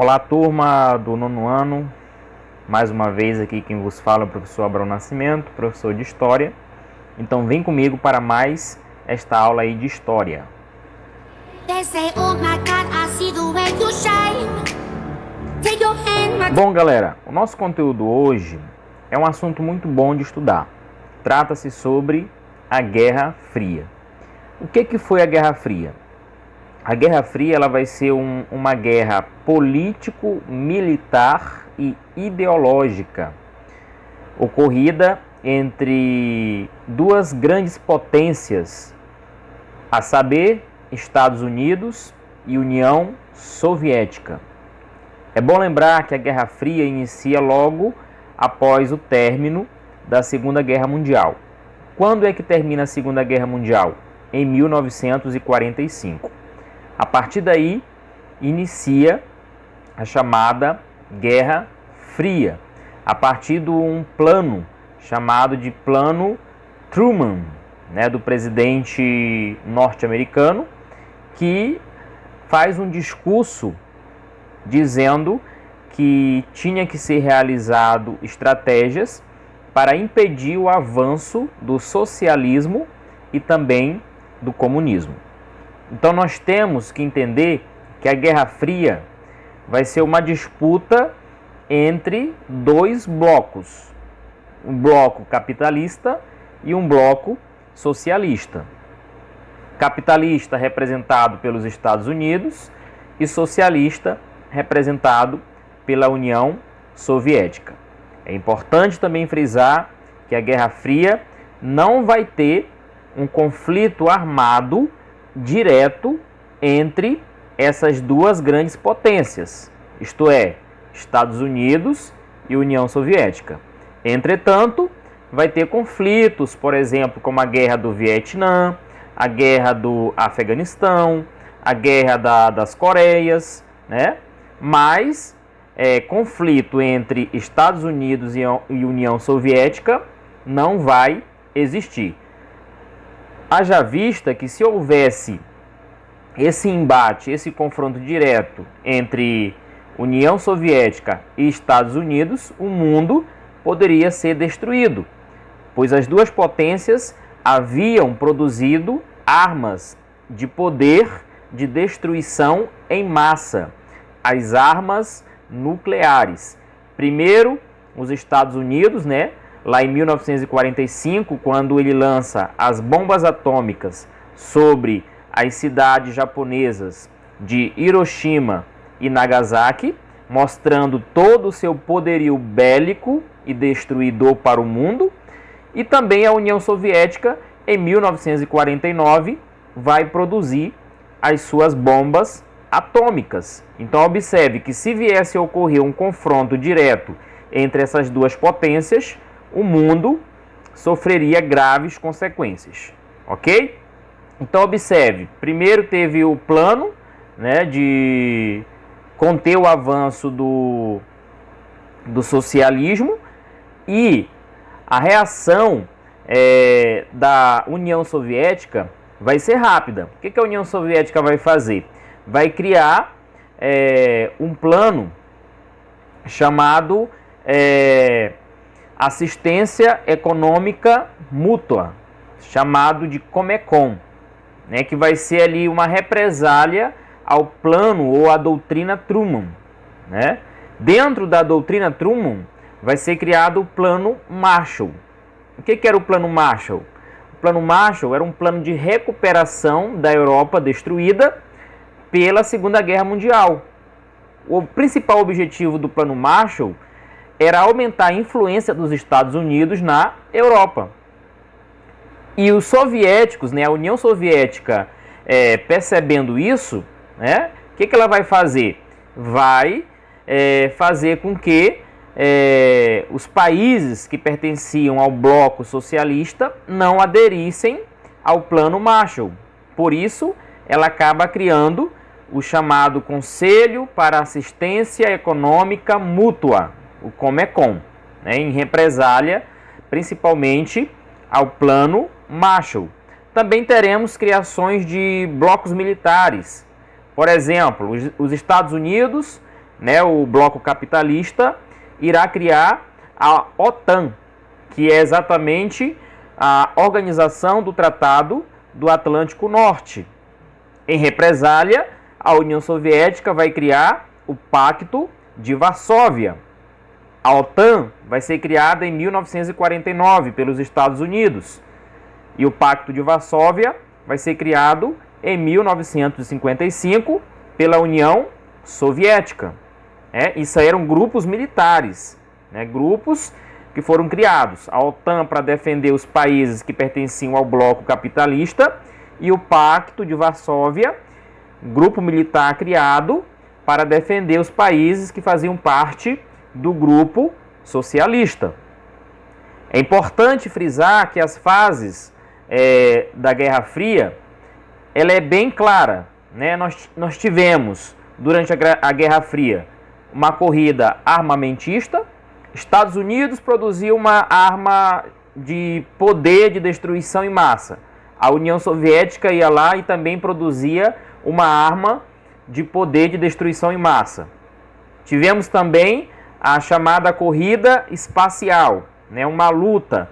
Olá, turma do nono ano. Mais uma vez aqui quem vos fala é o professor Abraão Nascimento, professor de História. Então vem comigo para mais esta aula aí de História. Bom, galera, o nosso conteúdo hoje é um assunto muito bom de estudar. Trata-se sobre a Guerra Fria. O que foi a Guerra Fria? A Guerra Fria ela vai ser uma guerra político-militar e ideológica, ocorrida entre duas grandes potências, a saber, Estados Unidos e União Soviética. É bom lembrar que a Guerra Fria inicia logo após o término da Segunda Guerra Mundial. Quando é que termina a Segunda Guerra Mundial? Em 1945. A partir daí, inicia a chamada Guerra Fria, a partir de um plano chamado de Plano Truman, do presidente norte-americano, que faz um discurso dizendo que tinha que ser realizado estratégias para impedir o avanço do socialismo e também do comunismo. Então nós temos que entender que a Guerra Fria vai ser uma disputa entre dois blocos, um bloco capitalista e um bloco socialista. Capitalista representado pelos Estados Unidos e socialista representado pela União Soviética. É importante também frisar que a Guerra Fria não vai ter um conflito armado direto entre essas duas grandes potências, isto é, Estados Unidos e União Soviética. Entretanto, vai ter conflitos, por exemplo, como a Guerra do Vietnã, a Guerra do Afeganistão, a Guerra das Coreias, Mas conflito entre Estados Unidos e União Soviética não vai existir. Haja vista que se houvesse esse embate, esse confronto direto entre União Soviética e Estados Unidos, o mundo poderia ser destruído, pois as duas potências haviam produzido armas de poder de destruição em massa, as armas nucleares. Primeiro, os Estados Unidos, lá em 1945, quando ele lança as bombas atômicas sobre as cidades japonesas de Hiroshima e Nagasaki, mostrando todo o seu poderio bélico e destruidor para o mundo. E também a União Soviética, em 1949, vai produzir as suas bombas atômicas. Então observe que se viesse a ocorrer um confronto direto entre essas duas potências, o mundo sofreria graves consequências, ok? Então observe, primeiro teve o plano de conter o avanço do socialismo, e a reação da União Soviética vai ser rápida. O que a União Soviética vai fazer? Vai criar um plano chamado Assistência Econômica Mútua, chamado de Comecon, que vai ser ali uma represália ao plano ou à doutrina Truman. Dentro da doutrina Truman vai ser criado o Plano Marshall. O que era o Plano Marshall? O Plano Marshall era um plano de recuperação da Europa destruída pela Segunda Guerra Mundial. O principal objetivo do Plano Marshall era aumentar a influência dos Estados Unidos na Europa. E os soviéticos, a União Soviética, percebendo isso, o que ela vai fazer? Vai fazer com que os países que pertenciam ao bloco socialista não aderissem ao Plano Marshall. Por isso, ela acaba criando o chamado Conselho para Assistência Econômica Mútua, o Comecon, em represália principalmente ao Plano Marshall. Também teremos criações de blocos militares. Por exemplo, os Estados Unidos né, o bloco capitalista, irá criar a OTAN, que é exatamente a Organização do Tratado do Atlântico Norte. Em represália, a União Soviética vai criar o Pacto de Varsóvia. A OTAN vai ser criada em 1949 pelos Estados Unidos. E o Pacto de Varsóvia vai ser criado em 1955 pela União Soviética. Isso aí eram grupos militares, né? Grupos que foram criados. A OTAN para defender os países que pertenciam ao bloco capitalista e o Pacto de Varsóvia, grupo militar criado para defender os países que faziam parte do grupo socialista. É importante frisar que as fases da Guerra Fria, ela é bem clara, né? Nós tivemos, durante a Guerra Fria, uma corrida armamentista. Estados Unidos produziu uma arma de poder de destruição em massa. A União Soviética ia lá e também produzia uma arma de poder de destruição em massa. Tivemos também a chamada corrida espacial, né? Uma luta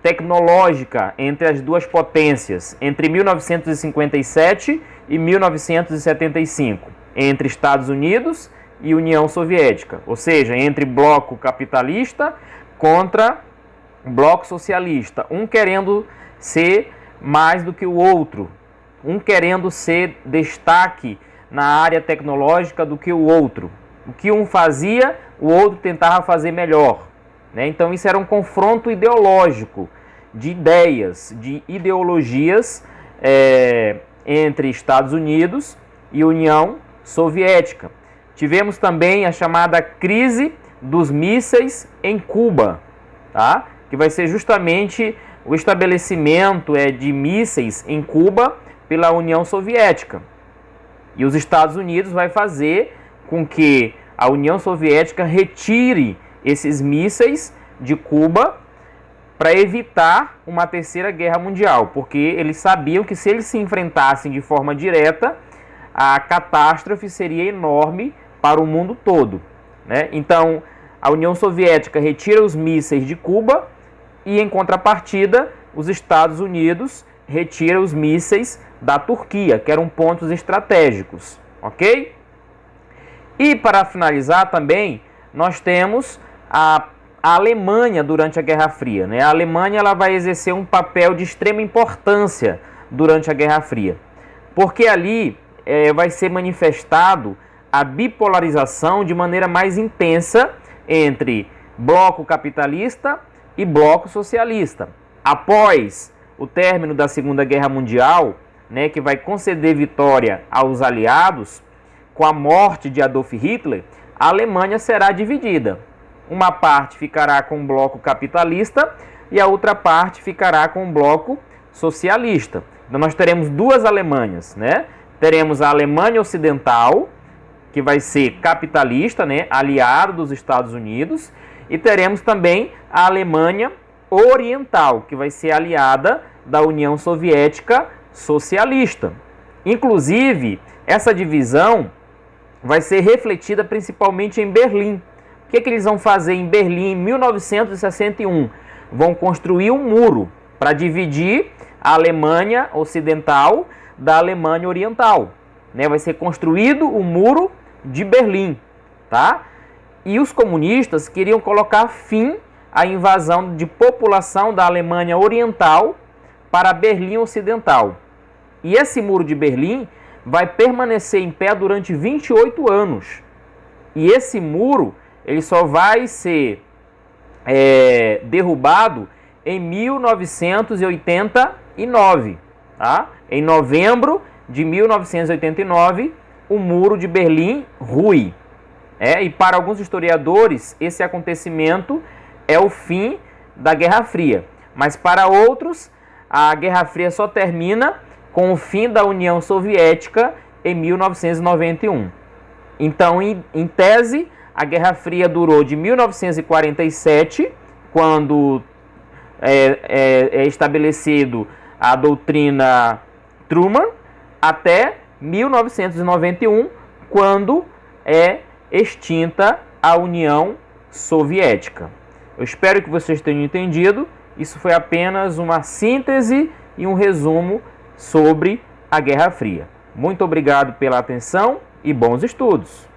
tecnológica entre as duas potências, entre 1957 e 1975, entre Estados Unidos e União Soviética, ou seja, entre bloco capitalista contra bloco socialista, um querendo ser mais do que o outro, um querendo ser destaque na área tecnológica do que o outro. O que um fazia, o outro tentava fazer melhor, né? Então isso era um confronto ideológico, de ideias, de ideologias entre Estados Unidos e União Soviética. Tivemos também a chamada crise dos mísseis em Cuba, tá? Que vai ser justamente o estabelecimento de mísseis em Cuba pela União Soviética. E os Estados Unidos vai fazer com que a União Soviética retire esses mísseis de Cuba para evitar uma terceira guerra mundial, porque eles sabiam que se eles se enfrentassem de forma direta, a catástrofe seria enorme para o mundo todo, né? Então, a União Soviética retira os mísseis de Cuba e, em contrapartida, os Estados Unidos retira os mísseis da Turquia, que eram pontos estratégicos, ok? E, para finalizar também, nós temos a Alemanha durante a Guerra Fria, né? A Alemanha ela vai exercer um papel de extrema importância durante a Guerra Fria, porque ali vai ser manifestado a bipolarização de maneira mais intensa entre bloco capitalista e bloco socialista. Após o término da Segunda Guerra Mundial, né, que vai conceder vitória aos aliados, com a morte de Adolf Hitler, a Alemanha será dividida. Uma parte ficará com o bloco capitalista e a outra parte ficará com o bloco socialista. Então nós teremos duas Alemanhas, né? Teremos a Alemanha Ocidental, que vai ser capitalista, né, aliado dos Estados Unidos, e teremos também a Alemanha Oriental, que vai ser aliada da União Soviética socialista. Inclusive, essa divisão vai ser refletida principalmente em Berlim. O que eles vão fazer em Berlim em 1961? Vão construir um muro para dividir a Alemanha Ocidental da Alemanha Oriental, né? Vai ser construído o muro de Berlim, tá? E os comunistas queriam colocar fim à invasão de população da Alemanha Oriental para Berlim Ocidental. E esse muro de Berlim vai permanecer em pé durante 28 anos. E esse muro ele só vai ser derrubado em 1989, tá? Em novembro de 1989, o Muro de Berlim rui. E para alguns historiadores, esse acontecimento é o fim da Guerra Fria. Mas para outros, a Guerra Fria só termina com o fim da União Soviética em 1991. Então, em tese, a Guerra Fria durou de 1947, quando é estabelecido a doutrina Truman, até 1991, quando é extinta a União Soviética. Eu espero que vocês tenham entendido. Isso foi apenas uma síntese e um resumo sobre a Guerra Fria. Muito obrigado pela atenção e bons estudos!